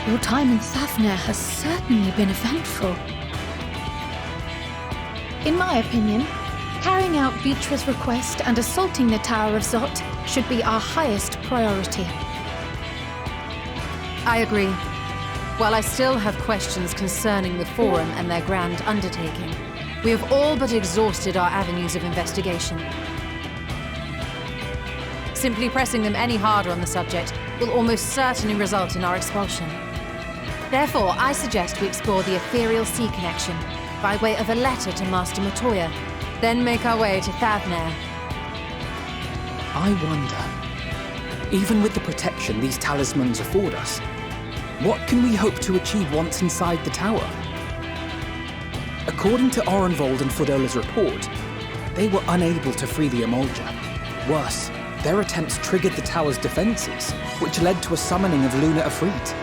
Your time in Thavner has certainly been eventful. In my opinion, carrying out Vitra's request and assaulting the Tower of Zot should be our highest priority. I agree. While I still have questions concerning the Forum and their grand undertaking, we have all but exhausted our avenues of investigation. Simply pressing them any harder on the subject will almost certainly result in our expulsion. Therefore, I suggest we explore the ethereal sea connection by way of a letter to Master Matoya, then make our way to Thavner. I wonder, even with the protection these talismans afford us, what can we hope to achieve once inside the tower? According to Orenvold and Fodola's report, they were unable to free the Emolja. Worse, their attempts triggered the tower's defenses, which led to a summoning of Luna Afrit.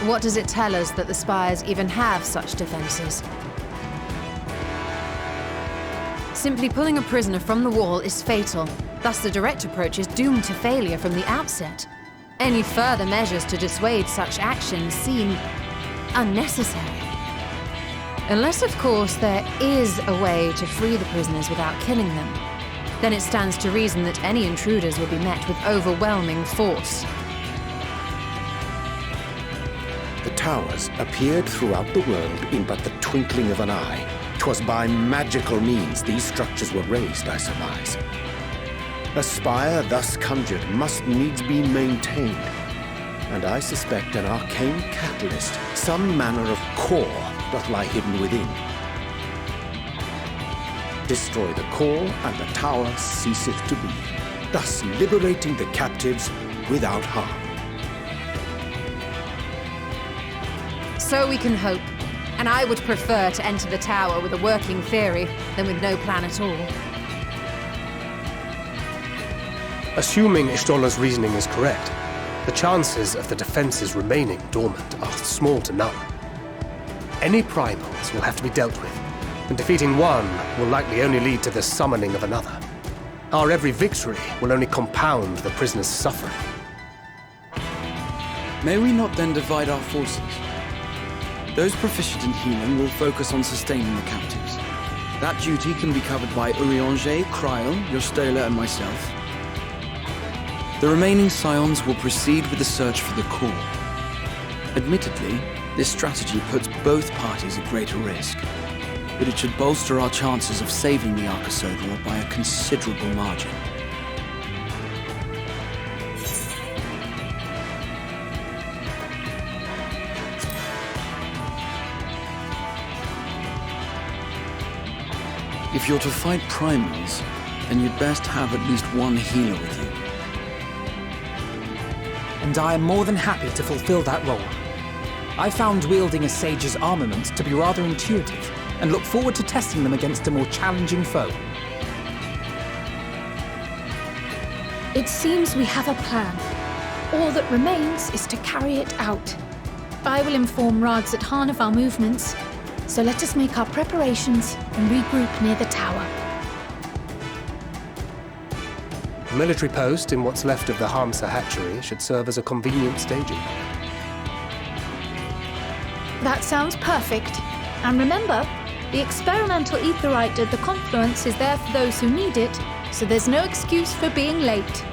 What does it tell us that the Spires even have such defenses? Simply pulling a prisoner from the wall is fatal. Thus the direct approach is doomed to failure from the outset. Any further measures to dissuade such actions seem unnecessary. Unless, of course, there is a way to free the prisoners without killing them. Then it stands to reason that any intruders will be met with overwhelming force. The towers appeared throughout the world in but the twinkling of an eye. 'Twas by magical means these structures were raised, I surmise. A spire thus conjured must needs be maintained, and I suspect an arcane catalyst, some manner of core, doth lie hidden within. Destroy the core, and the tower ceaseth to be, thus liberating the captives without harm. So we can hope, and I would prefer to enter the tower with a working theory than with no plan at all. Assuming Ishtola's reasoning is correct, the chances of the defenses remaining dormant are small to none. Any primals will have to be dealt with, and defeating one will likely only lead to the summoning of another. Our every victory will only compound the prisoner's suffering. May we not then divide our forces? Those proficient in healing will focus on sustaining the captives. That duty can be covered by Urianger, Kryl, Yostola, and myself. The remaining Scions will proceed with the search for the core. Admittedly, this strategy puts both parties at greater risk, but it should bolster our chances of saving the Arcosodra by a considerable margin. If you're to fight primals, then you'd best have at least one healer with you. And I am more than happy to fulfill that role. I found wielding a sage's armaments to be rather intuitive, and look forward to testing them against a more challenging foe. It seems we have a plan. All that remains is to carry it out. I will inform Radzat of our movements, so let us make our preparations and regroup near the tower. A military post in what's left of the Hamsa hatchery should serve as a convenient staging. That sounds perfect. And remember, the experimental aetheryte at the confluence is there for those who need it, so there's no excuse for being late.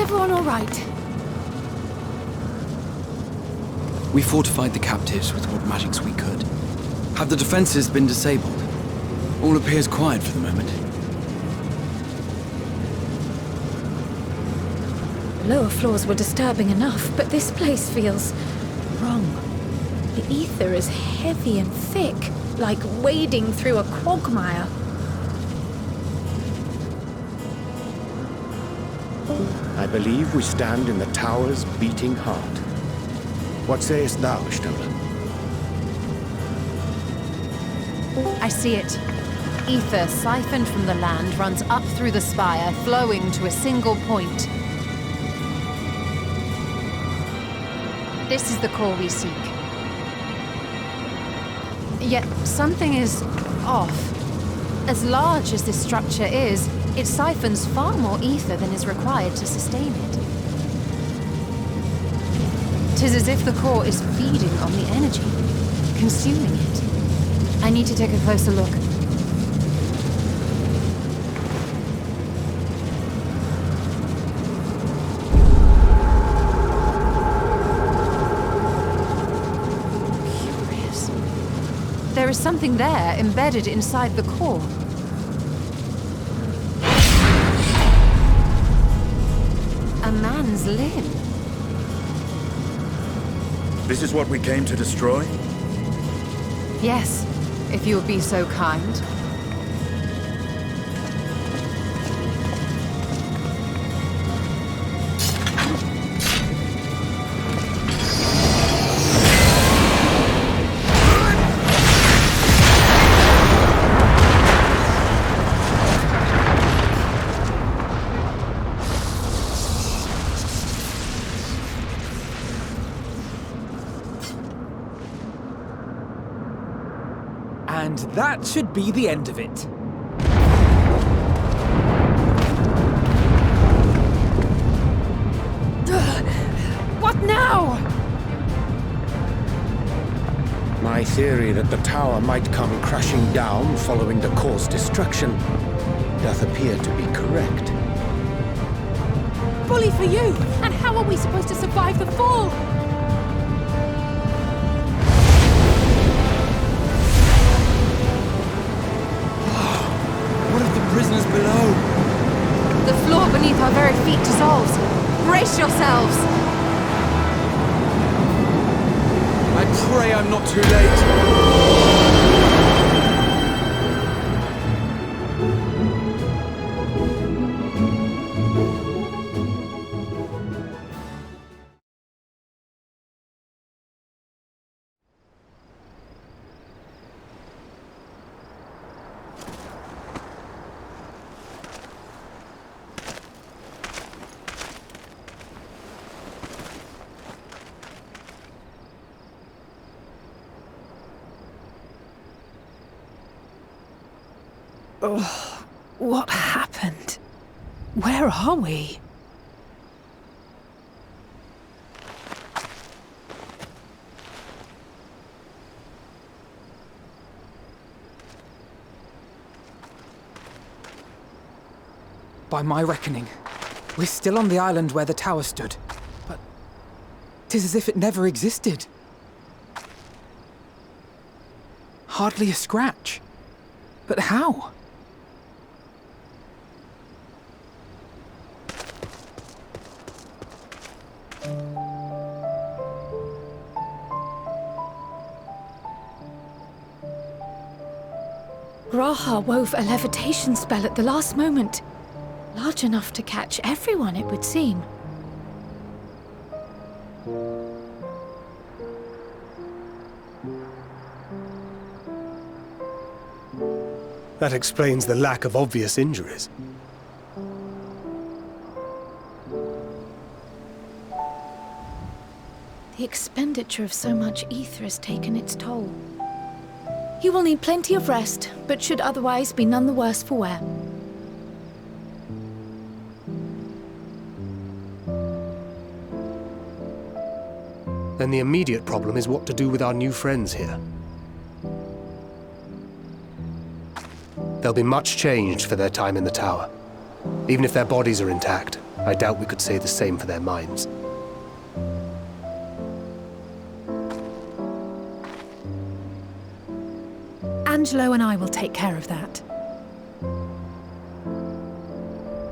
everyone all right? We fortified the captives with what magics we could. Have the defenses been disabled? All appears quiet for the moment. The lower floors were disturbing enough, but this place feels wrong. The ether is heavy and thick, like wading through a quagmire. I believe we stand in the tower's beating heart. What sayest thou, Stola? I see it. Ether siphoned from the land runs up through the spire, flowing to a single point. This is the core we seek. Yet something is off. As large as this structure is, it siphons far more ether than is required to sustain it. 'Tis as if the core is feeding on the energy, consuming it. I need to take a closer look. Curious. There is something there embedded inside the core. A man's limb. This is what we came to destroy? Yes, if you would be so kind. And that should be the end of it. What now? My theory that the tower might come crashing down following the core's destruction doth appear to be correct. Bully for you! And how are we supposed to survive the fall? What of the prisoners below? The floor beneath our very feet dissolves. Brace yourselves! I pray I'm not too late. Oh, what happened? Where are we? By my reckoning, we're still on the island where the tower stood. But 'tis as if it never existed. Hardly a scratch. But how? Graha wove a levitation spell at the last moment. Large enough to catch everyone, it would seem. That explains the lack of obvious injuries. The expenditure of so much ether has taken its toll. He will need plenty of rest, but should otherwise be none the worse for wear. Then the immediate problem is what to do with our new friends here. They'll be much changed for their time in the tower, even if their bodies are intact. I doubt we could say the same for their minds. Angelo and I will take care of that.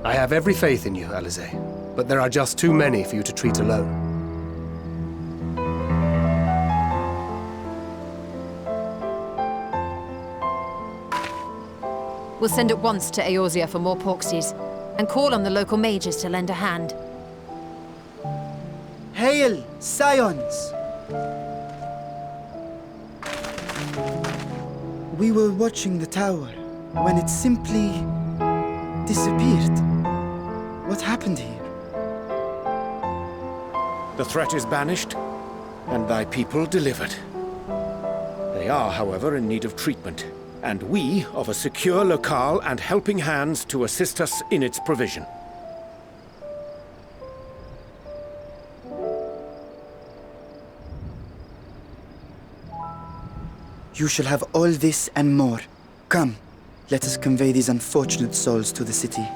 I have every faith in you, Alize, but there are just too many for you to treat alone. We'll send at once to Eorzea for more Porxies, and call on the local mages to lend a hand. Hail, Scions! We were watching the tower when it simply disappeared. What happened here? The threat is banished, and thy people delivered. They are, however, in need of treatment, and we of a secure locale and helping hands to assist us in its provision. You shall have all this and more. Come, let us convey these unfortunate souls to the city.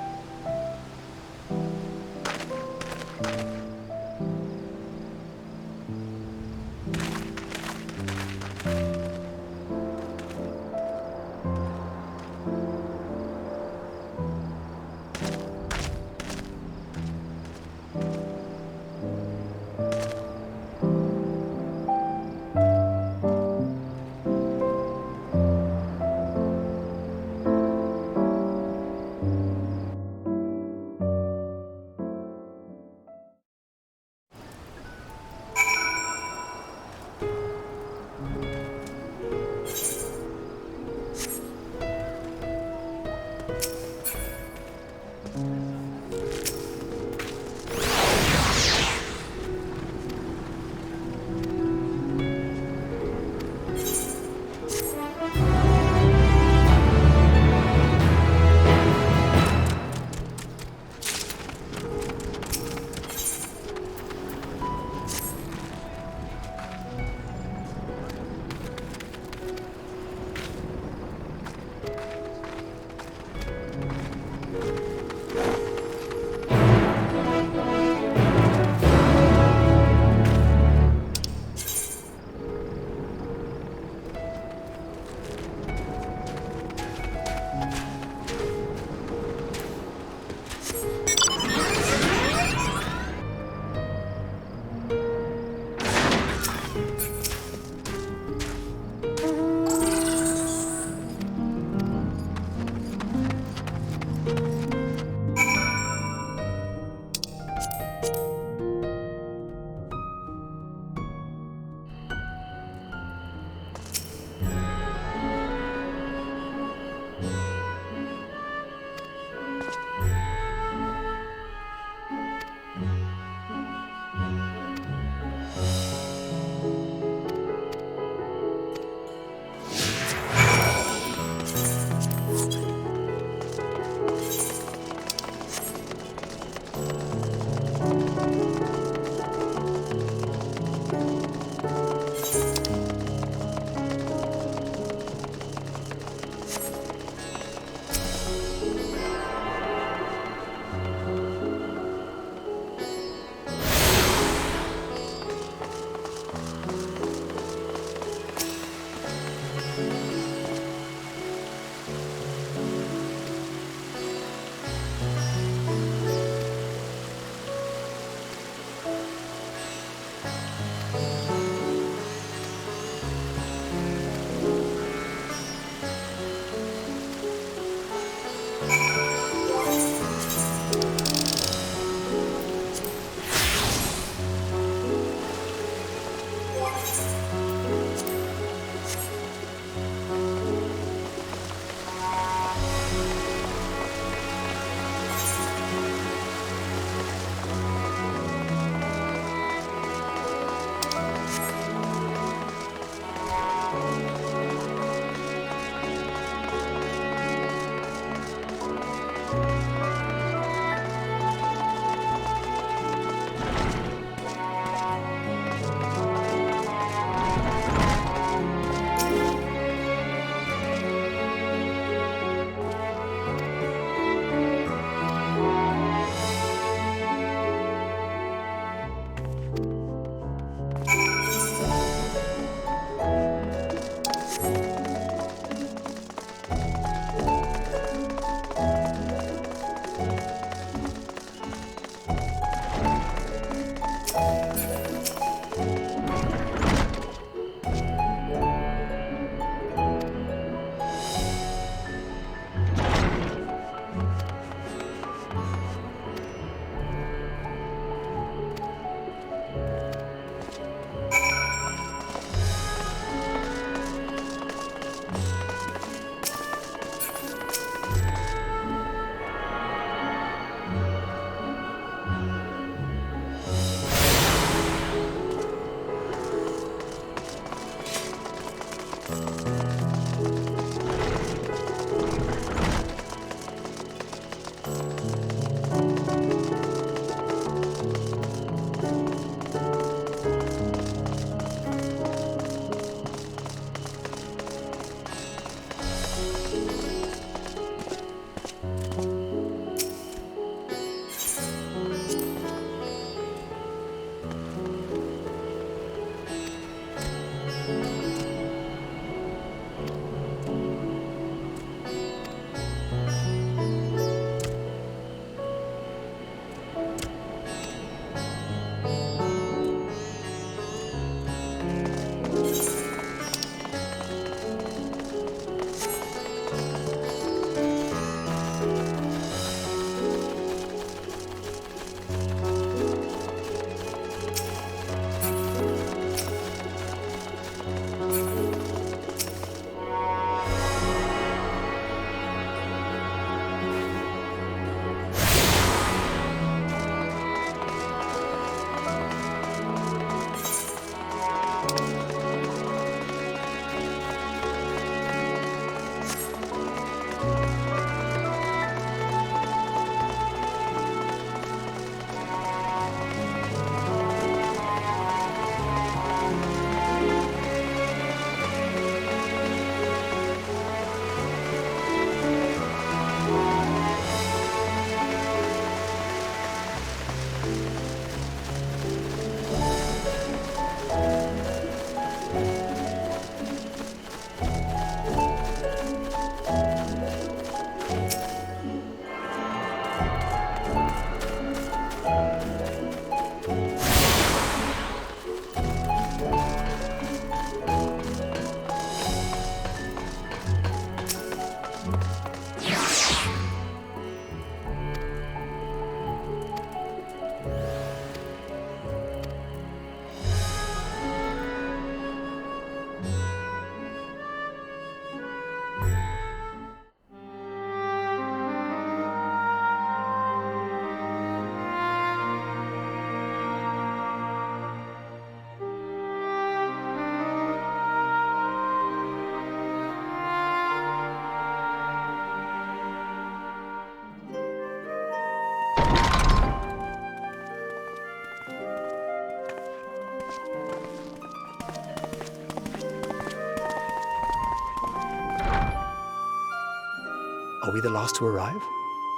Are we the last to arrive?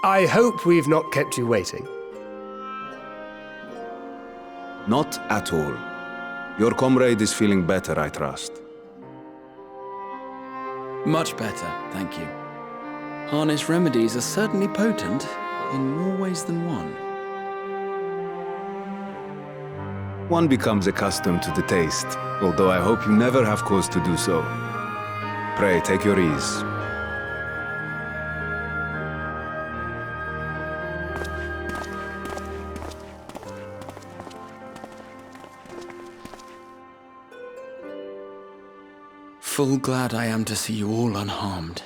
I hope we've not kept you waiting. Not at all. Your comrade is feeling better, I trust. Much better, thank you. Harness remedies are certainly potent, in more ways than one. One becomes accustomed to the taste, although I hope you never have cause to do so. Pray, take your ease. Full glad I am to see you all unharmed.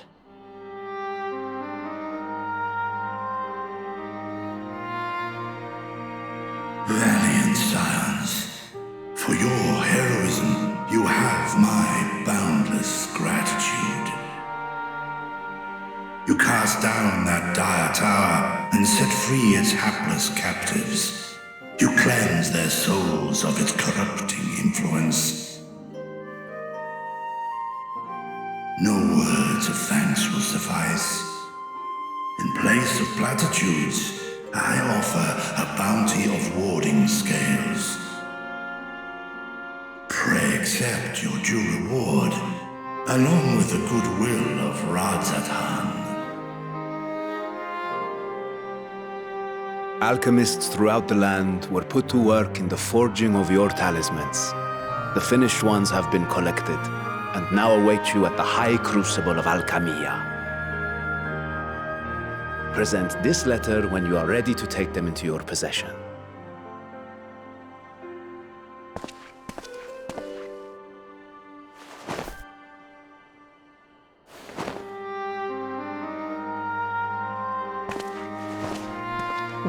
Valiant scions, for your heroism, you have my boundless gratitude. You cast down that dire tower and set free its hapless captives. You cleanse their souls of its corrupting influence. No words of thanks will suffice. In place of platitudes, I offer a bounty of warding scales. Pray accept your due reward, along with the goodwill of Radzathan. Alchemists throughout the land were put to work in the forging of your talismans. The finished ones have been collected, and now await you at the High Crucible of Alchemia. Present this letter when you are ready to take them into your possession.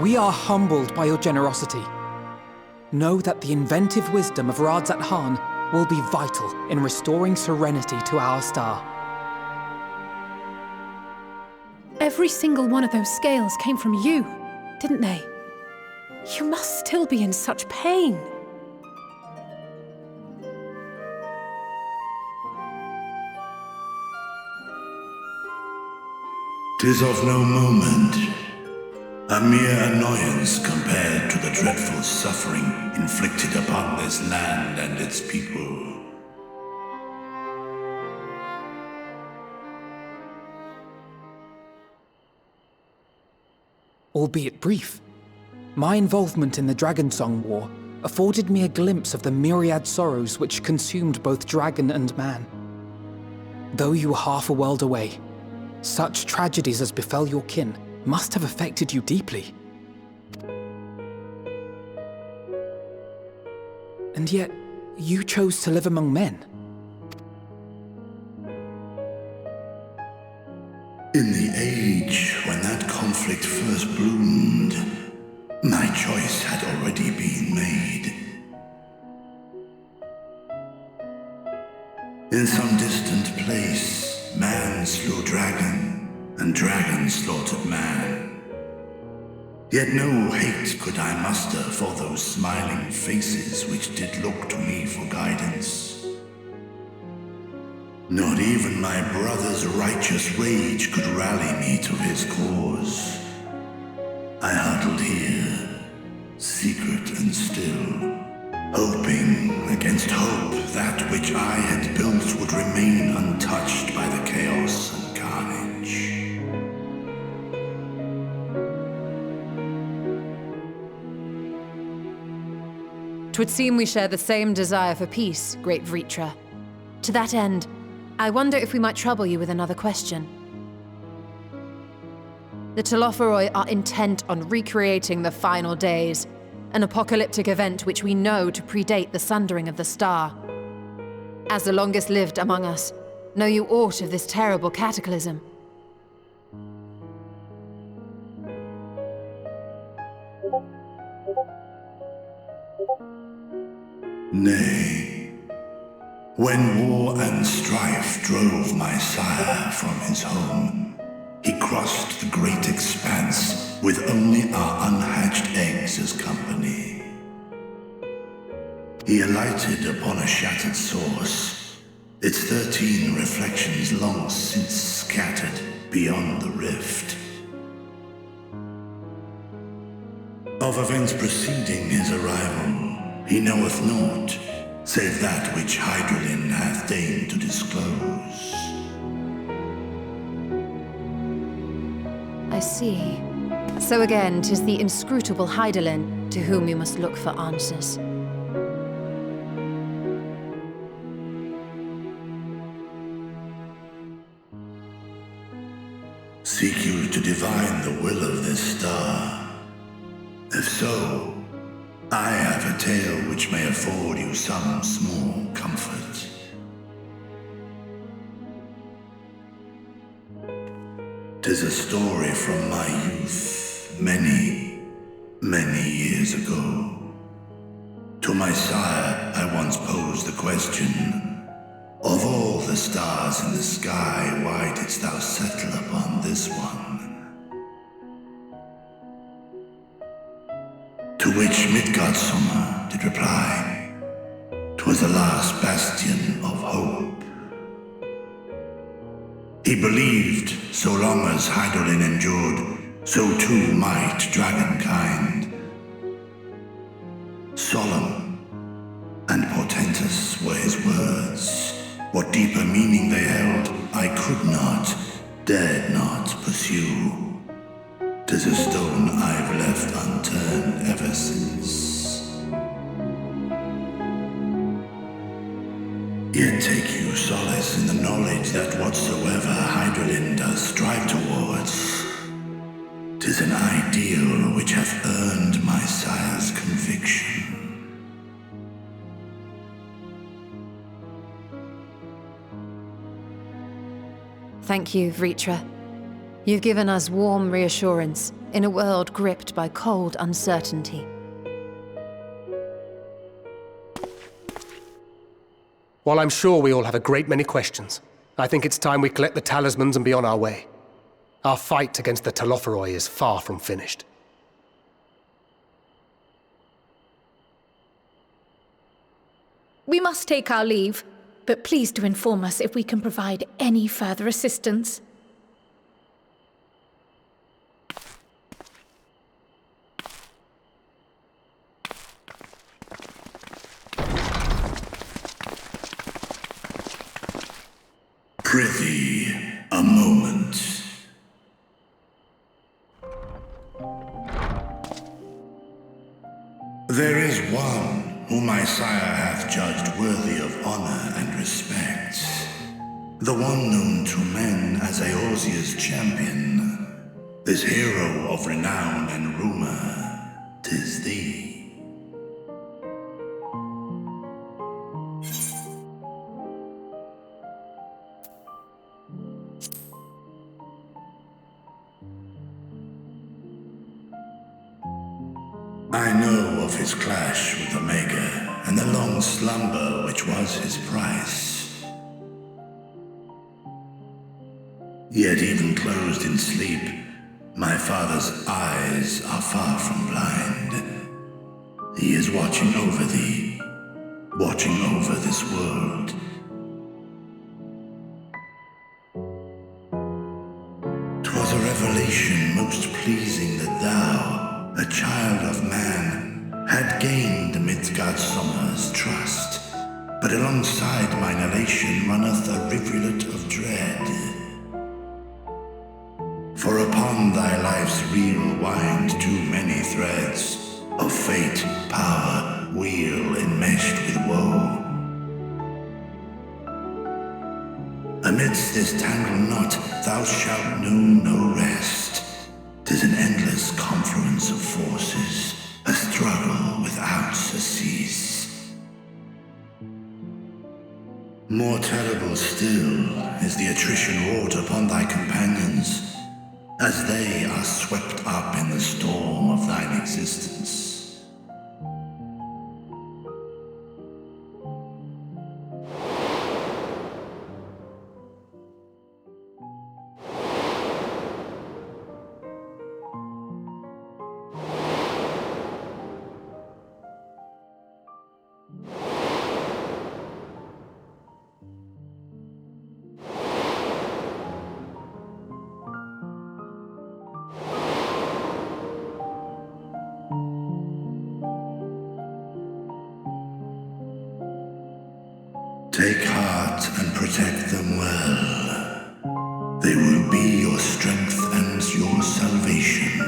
We are humbled by your generosity. Know that the inventive wisdom of Radzat Han will be vital in restoring serenity to our star. Every single one of those scales came from you, didn't they? You must still be in such pain. 'Tis of no moment, a mere annoyance compared to the dreadful suffering inflicted upon this land and its people. Albeit brief, my involvement in the Dragonsong War afforded me a glimpse of the myriad sorrows which consumed both dragon and man. Though you were half a world away, such tragedies as befell your kin must have affected you deeply. And yet, you chose to live among men. In the age when that conflict first bloomed, my choice had already been made. In some distant place, man slew dragon, and dragon slaughtered man. Yet no hate could I muster for those smiling faces which did look to me for guidance. Not even my brother's righteous rage could rally me to his cause. I huddled here, secret and still, hoping against hope that which I had built would remain untouched by the chaos and carnage. 'Twould seem we share the same desire for peace, great Vritra. To that end, I wonder if we might trouble you with another question. The Telophoroi are intent on recreating the final days, an apocalyptic event which we know to predate the sundering of the star. As the longest lived among us, know you aught of this terrible cataclysm? Nay, when war and strife drove my sire from his home, he crossed the great expanse with only our unhatched eggs as company. He alighted upon a shattered source, its 13 reflections long since scattered beyond the rift. Of events preceding his arrival, he knoweth naught, save that which Hydralin hath deigned to disclose. I see. So again, 'tis the inscrutable Hydralin to whom you must look for answers. Seek you to divine the will of this star? If so, I have a tale which may afford you some small comfort. 'Tis a story from my youth, many, many years ago. To my sire, I once posed the question, of all the stars in the sky, why didst thou settle upon this one? To which Midgardsummer did reply, 'twas the last bastion of hope. He believed so long as Hydralin endured, so too might dragonkind. Solemn and portentous were his words. What deeper meaning they held, I could not, dared not pursue. 'Tis a stone I've left unturned ever since. Yet take you solace in the knowledge that whatsoever Hydralin does strive towards, 'tis an ideal which hath earned my sire's conviction. Thank you, Vritra. You've given us warm reassurance in a world gripped by cold uncertainty. While I'm sure we all have a great many questions, I think it's time we collect the talismans and be on our way. Our fight against the Telophoroi is far from finished. We must take our leave, but please do inform us if we can provide any further assistance. Prithee, a moment. There is one whom my sire hath judged worthy of honor and respect. The one known to men as Eorzea's champion. This hero of renown and rumor, 'tis thee. I know of his clash with Omega, and the long slumber which was his price. Yet even closed in sleep, my father's eyes are far from blind. He is watching over thee, watching over this world. 'Twas a revelation most pleasing that thou, a child of man, had gained amidst Godsummer's trust. But alongside mine elation runneth a rivulet of dread. For upon thy life's reel wind too many threads of fate, power, weal enmeshed with woe. Amidst this tangled knot thou shalt know no rest. 'Tis an endless confluence of forces, a struggle without surcease. More terrible still is the attrition wrought upon thy companions, as they are swept up in the storm of thine existence. Take heart and protect them well. They will be your strength and your salvation.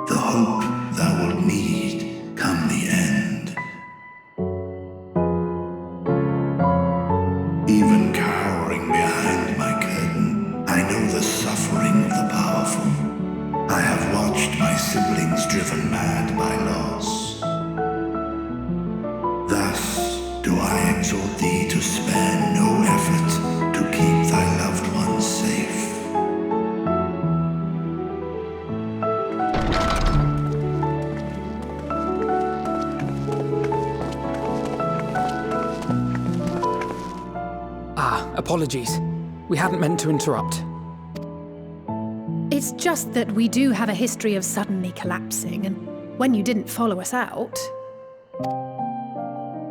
The hope thou wilt need come the end. Even cowering behind my curtain, I know the suffering of the powerful. I have watched my siblings driven mad by loss. Thus do I exhort thee to spare no effort to keep thy loved ones safe. Apologies. We hadn't meant to interrupt. It's just that we do have a history of suddenly collapsing, and when you didn't follow us out...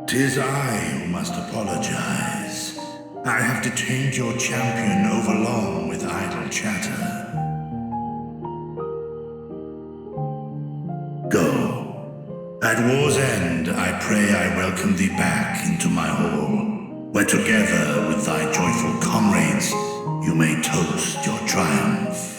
'Tis I who must apologize. I have detained your champion overlong with idle chatter. Go. At war's end, I pray I welcome thee back into my hall, where together with thy joyful comrades, you may toast your triumph.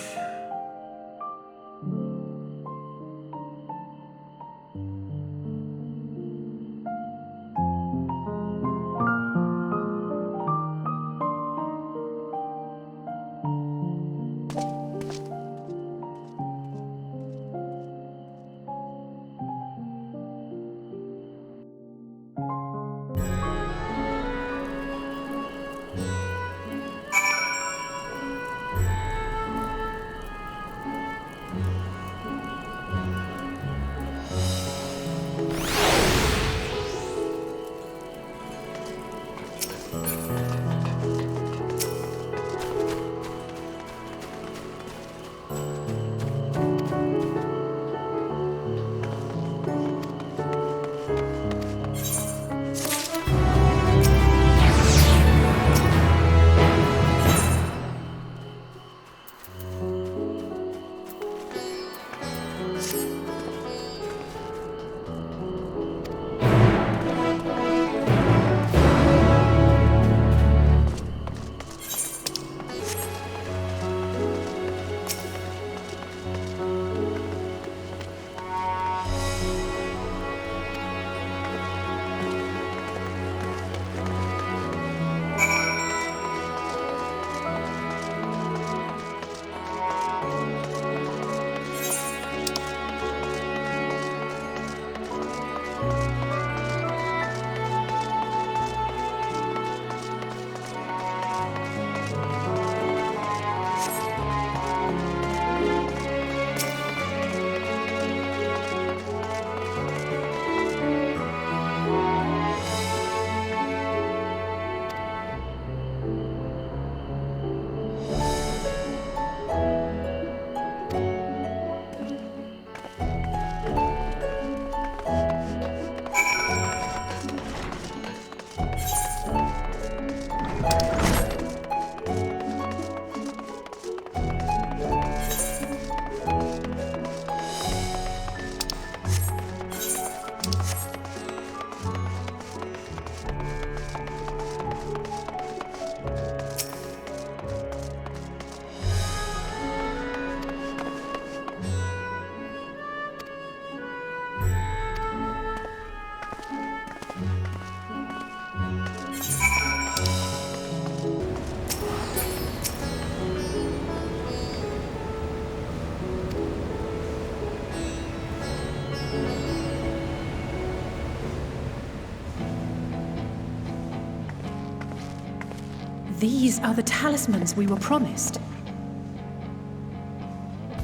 These are the talismans we were promised.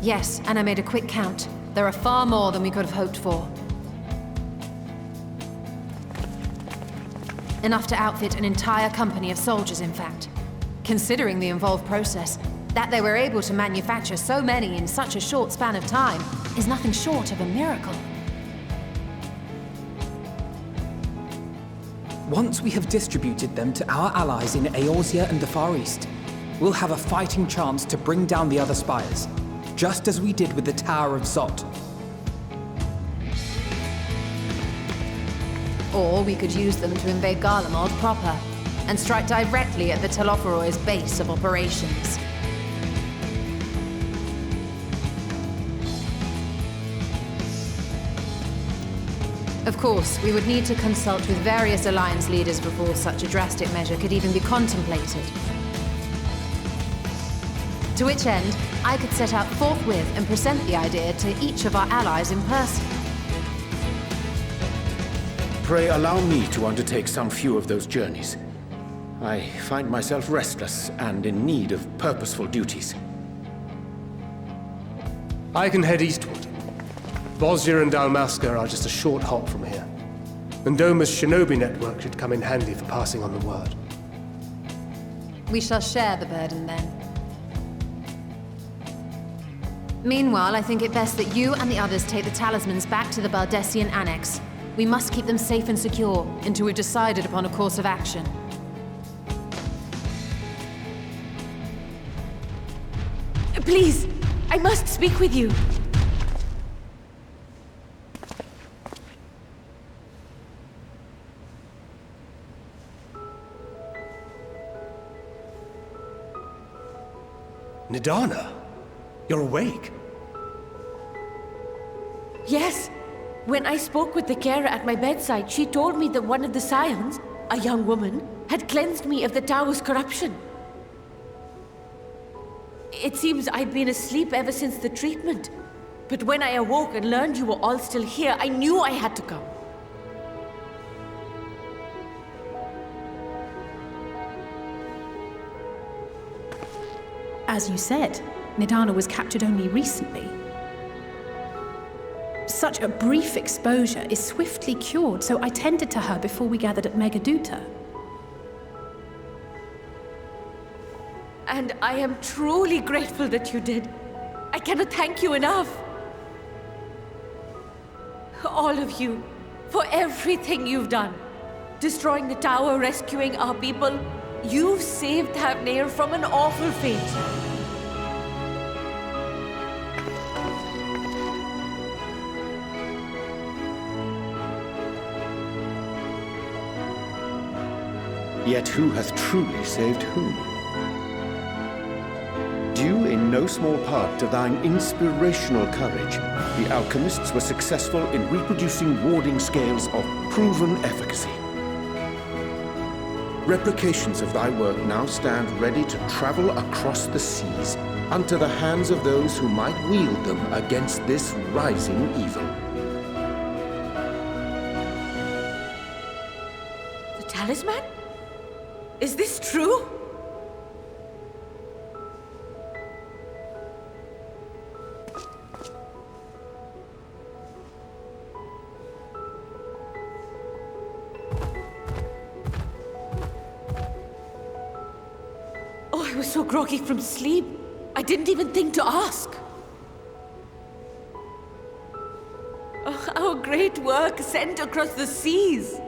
Yes, and I made a quick count. There are far more than we could have hoped for. Enough to outfit an entire company of soldiers, in fact. Considering the involved process, that they were able to manufacture so many in such a short span of time is nothing short of a miracle. Once we have distributed them to our allies in Eorzea and the Far East, we'll have a fighting chance to bring down the other spires, just as we did with the Tower of Zot. Or we could use them to invade Garlemald proper, and strike directly at the Telophoroid's base of operations. Of course, we would need to consult with various Alliance leaders before such a drastic measure could even be contemplated. To which end, I could set out forthwith and present the idea to each of our allies in person. Pray allow me to undertake some few of those journeys. I find myself restless and in need of purposeful duties. I can head eastward. Bosnia and Dalmasca are just a short hop from here. And Doma's shinobi network should come in handy for passing on the word. We shall share the burden then. Meanwhile, I think it best that you and the others take the talismans back to the Baldessian Annex. We must keep them safe and secure until we've decided upon a course of action. Please, I must speak with you. Nidana, you're awake. Yes. When I spoke with the carer at my bedside, she told me that one of the scions, a young woman, had cleansed me of the tower's corruption. It seems I'd been asleep ever since the treatment. But when I awoke and learned you were all still here, I knew I had to come. As you said, Nidana was captured only recently. Such a brief exposure is swiftly cured, so I tended to her before we gathered at Megaduta. And I am truly grateful that you did. I cannot thank you enough. All of you, for everything you've done. Destroying the tower, rescuing our people. You've saved Thavnair from an awful fate. Yet who hath truly saved whom? Due in no small part to thine inspirational courage, the alchemists were successful in reproducing warding scales of proven efficacy. Replications of thy work now stand ready to travel across the seas, unto the hands of those who might wield them against this rising evil. The talisman? Is this true? Oh, I was so groggy from sleep. I didn't even think to ask. Oh, our great work sent across the seas.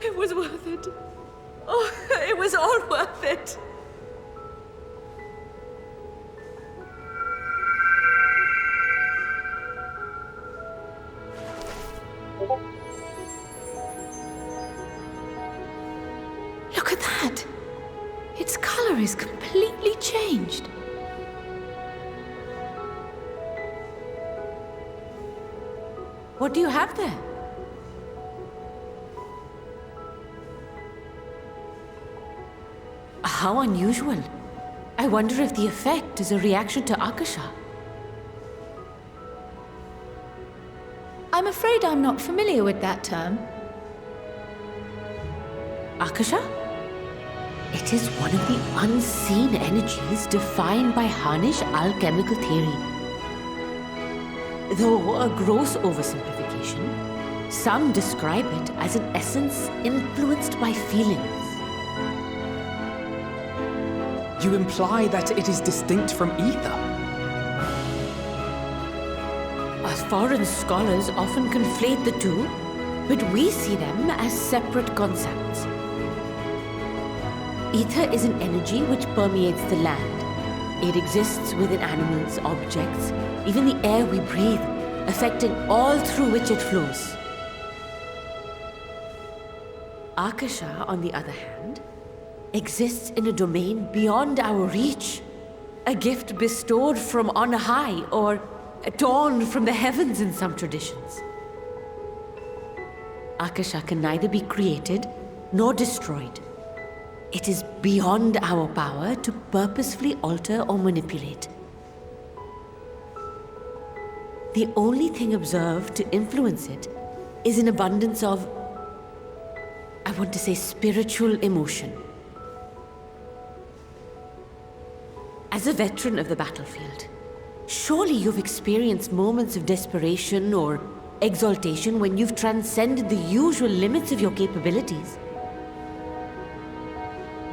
It was worth it. Oh, it was all worth it. at that! Its color is completely changed. What do you have there? How unusual. I wonder if the effect is a reaction to Akasha. I'm afraid I'm not familiar with that term. Akasha? It is one of the unseen energies defined by Harnish alchemical theory. Though a gross oversimplification, some describe it as an essence influenced by feelings. You imply that it is distinct from ether? Foreign scholars often conflate the two, but we see them as separate concepts. Ether is an energy which permeates the land. It exists within animals, objects, even the air we breathe, affecting all through which it flows. Akasha, on the other hand, exists in a domain beyond our reach. A gift bestowed from on high, or torn from the heavens in some traditions. Akasha can neither be created nor destroyed. It is beyond our power to purposefully alter or manipulate. The only thing observed to influence it is an abundance of, I want to say, spiritual emotion. As a veteran of the battlefield, surely you've experienced moments of desperation or exaltation when you've transcended the usual limits of your capabilities.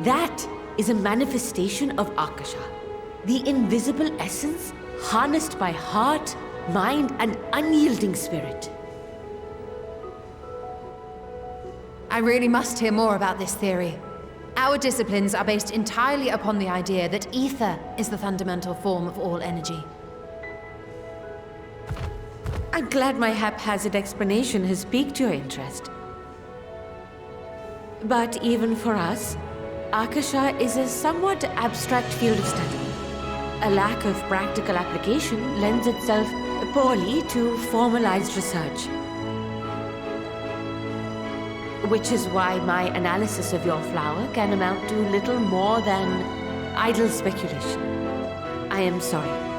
That is a manifestation of Akasha, the invisible essence harnessed by heart, mind, and unyielding spirit. I really must hear more about this theory. Our disciplines are based entirely upon the idea that ether is the fundamental form of all energy. I'm glad my haphazard explanation has piqued your interest. But even for us, Akasha is a somewhat abstract field of study. A lack of practical application lends itself poorly to formalized research. Which is why my analysis of your flower can amount to little more than idle speculation. I am sorry.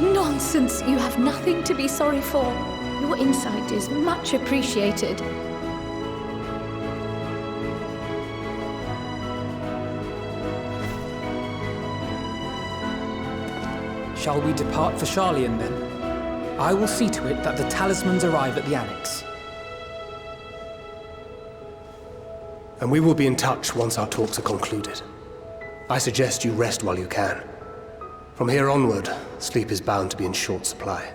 Nonsense! You have nothing to be sorry for. Your insight is much appreciated. Shall we depart for Charlian then? I will see to it that the talismans arrive at the Annex. And we will be in touch once our talks are concluded. I suggest you rest while you can. From here onward, sleep is bound to be in short supply.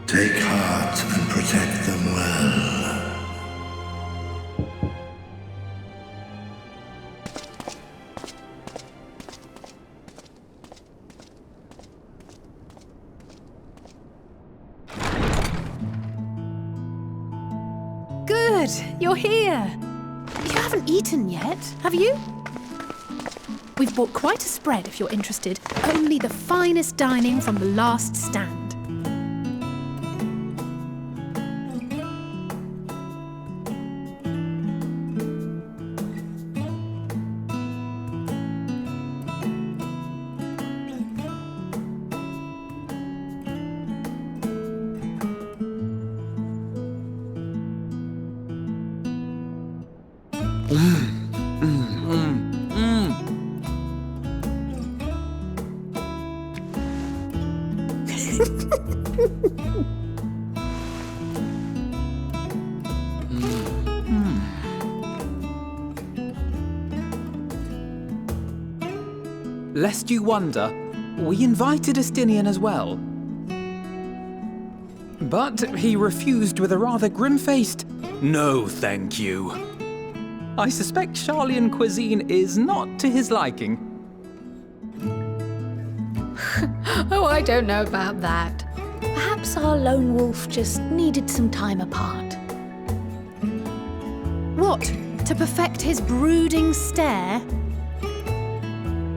Take heart and protect them well. Good, you're here. You haven't eaten yet, have you? We've bought quite a spread if you're interested. Only the finest dining from the last stand. Lest you wonder, we invited Estinian as well. But he refused with a rather grim-faced, "No, thank you." I suspect Charlian cuisine is not to his liking. Oh, I don't know about that. Perhaps our lone wolf just needed some time apart. What? To perfect his brooding stare?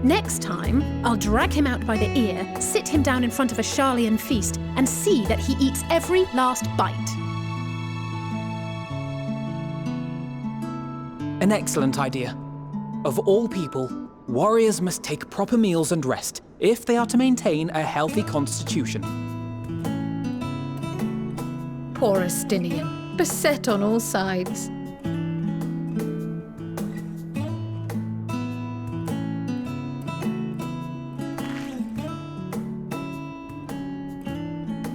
Next time, I'll drag him out by the ear, sit him down in front of a Charlian feast, and see that he eats every last bite. An excellent idea. Of all people, warriors must take proper meals and rest if they are to maintain a healthy constitution. Poor Estinian, beset on all sides.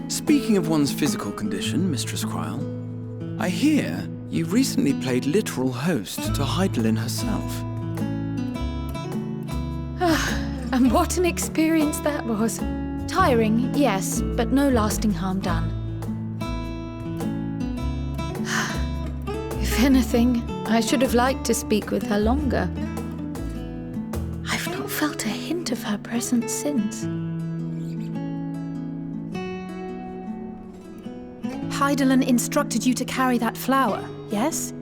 Speaking of one's physical condition, Mistress Kryl, I hear you recently played literal host to Heidelin herself. And what an experience that was. Tiring, yes, but no lasting harm done. If anything, I should have liked to speak with her longer. I've not felt a hint of her presence since. Heidelin instructed you to carry that flower, yes?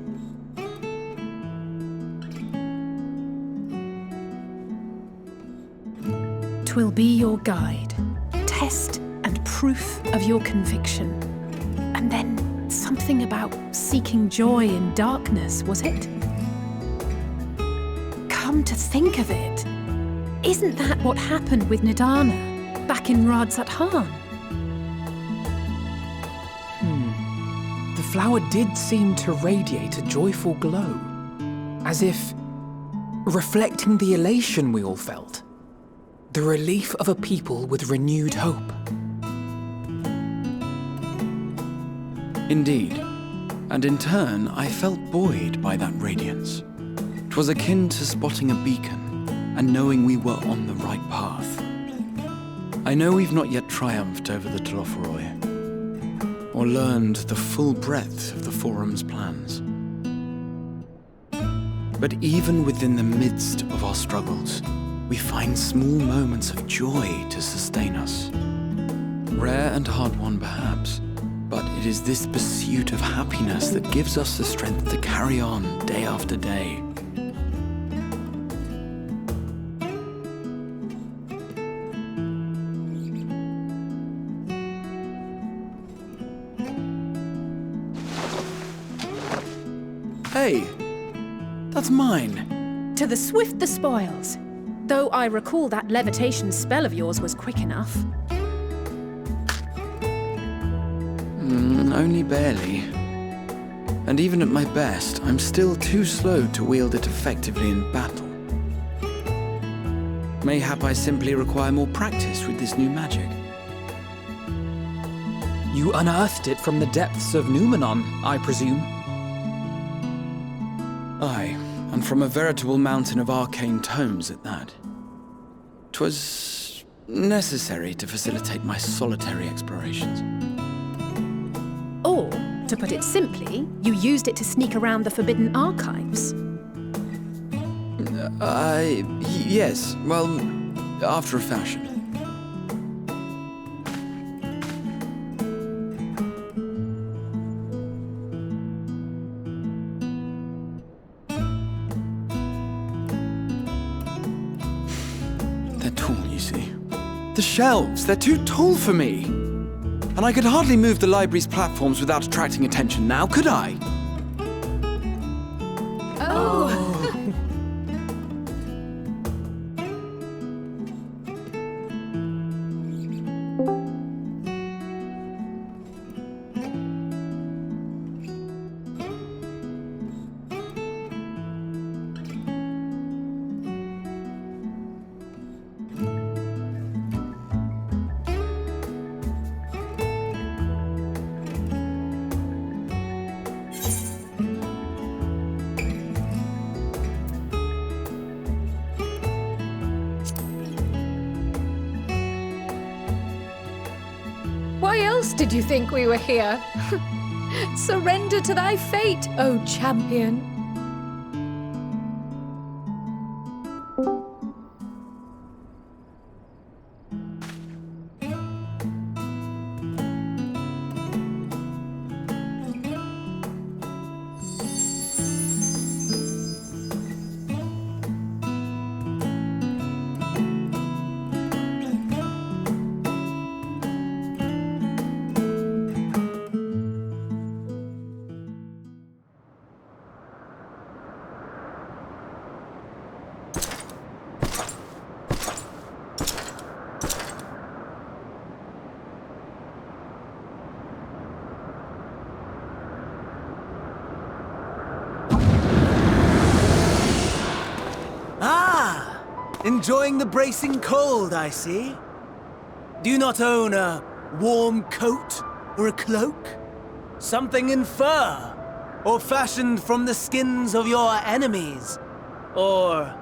Twill be your guide, test and proof of your conviction. And then something about seeking joy in darkness, was it? Come to think of it, isn't that what happened with Nidana back in Radzat-Han? The flower did seem to radiate a joyful glow, as if reflecting the elation we all felt, the relief of a people with renewed hope. Indeed, and in turn, I felt buoyed by that radiance. 'Twas akin to spotting a beacon and knowing we were on the right path. I know we've not yet triumphed over the Telophoroi, or learned the full breadth of the Forum's plans. But even within the midst of our struggles, we find small moments of joy to sustain us. Rare and hard-won perhaps, but it is this pursuit of happiness that gives us the strength to carry on day after day. Hey, that's mine. To the swift the spoils. Though I recall that levitation spell of yours was quick enough. Only barely. And even at my best, I'm still too slow to wield it effectively in battle. Mayhap I simply require more practice with this new magic. You unearthed it from the depths of Numenon, I presume? Aye, and from a veritable mountain of arcane tomes at that. 'Twas necessary to facilitate my solitary explorations. Or, to put it simply, you used it to sneak around the Forbidden Archives. Yes, well, after a fashion. The shelves, they're too tall for me. And I could hardly move the library's platforms without attracting attention now, could I? Why else did you think we were here? Surrender to thy fate, O champion. Enjoying the bracing cold, I see. Do you not own a warm coat or a cloak? Something in fur? Or fashioned from the skins of your enemies? Or...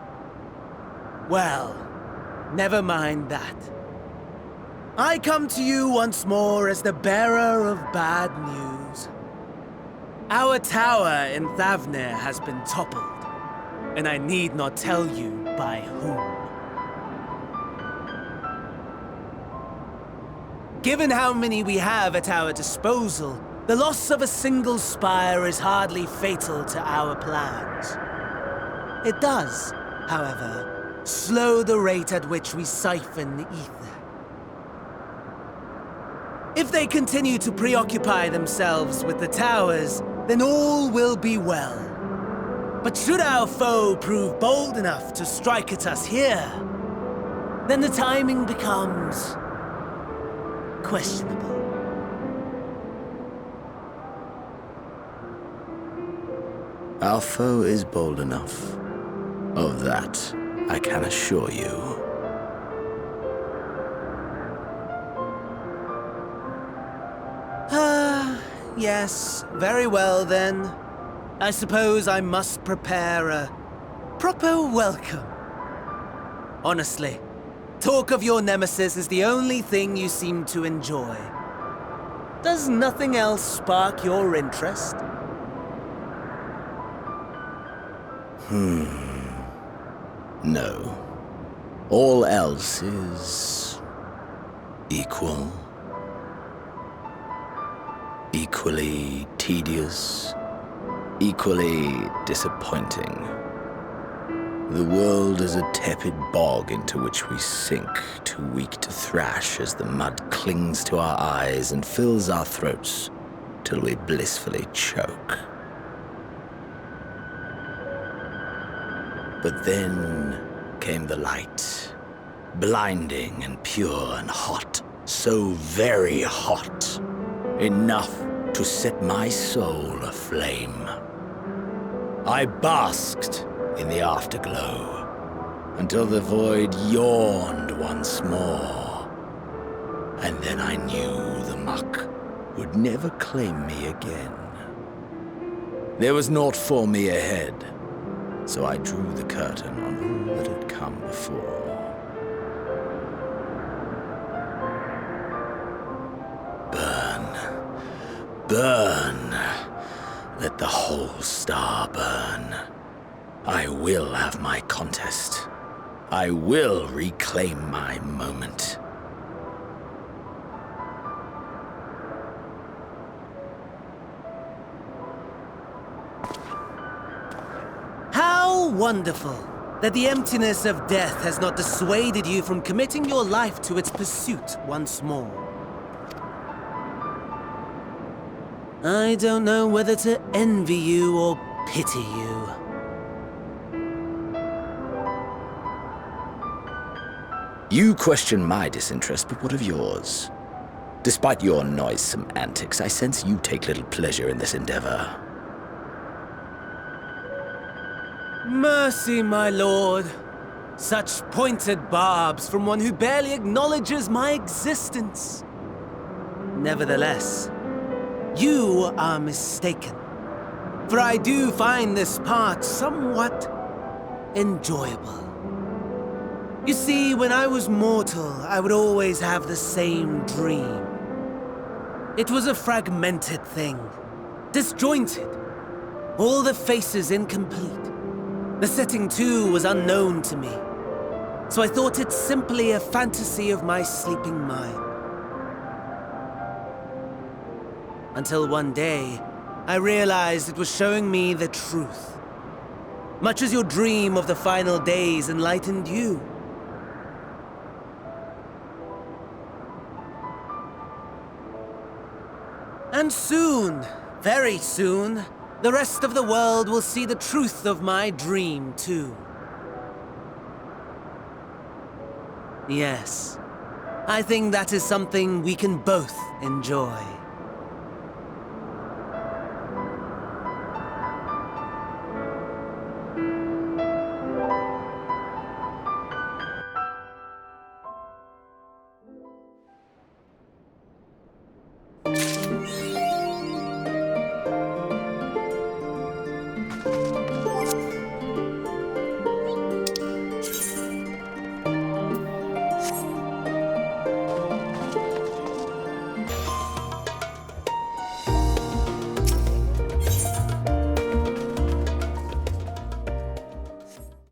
well, never mind that. I come to you once more as the bearer of bad news. Our tower in Thavnir has been toppled, and I need not tell you by whom. Given how many we have at our disposal, the loss of a single spire is hardly fatal to our plans. It does, however, slow the rate at which we siphon the ether. If they continue to preoccupy themselves with the towers, then all will be well. But should our foe prove bold enough to strike at us here, then the timing becomes questionable. Our foe is bold enough. Of that, I can assure you. Yes, very well then. I suppose I must prepare a proper welcome. Honestly, talk of your nemesis is the only thing you seem to enjoy. Does nothing else spark your interest? No. All else is... equal. Equally tedious. Equally disappointing. The world is a tepid bog into which we sink, too weak to thrash as the mud clings to our eyes and fills our throats till we blissfully choke. But then came the light, blinding and pure and hot, so very hot, enough to set my soul aflame. I basked in the afterglow until the void yawned once more. And then I knew the muck would never claim me again. There was naught for me ahead, so I drew the curtain on all that had come before. Burn, burn, let the whole star burn. I will have my contest. I will reclaim my moment. How wonderful. that the emptiness of death has not dissuaded you from committing your life to its pursuit once more. I don't know whether to envy you or pity you. You question my disinterest, but what of yours? Despite your noisome antics, I sense you take little pleasure in this endeavor. Mercy, my lord. Such pointed barbs from one who barely acknowledges my existence. Nevertheless, you are mistaken. For I do find this part somewhat enjoyable. You see, when I was mortal, I would always have the same dream. It was a fragmented thing, disjointed, all the faces incomplete. The setting, too, was unknown to me, so I thought it simply a fantasy of my sleeping mind. Until one day, I realized it was showing me the truth, much as your dream of the final days enlightened you. And soon, very soon, the rest of the world will see the truth of my dream, too. Yes, I think that is something we can both enjoy.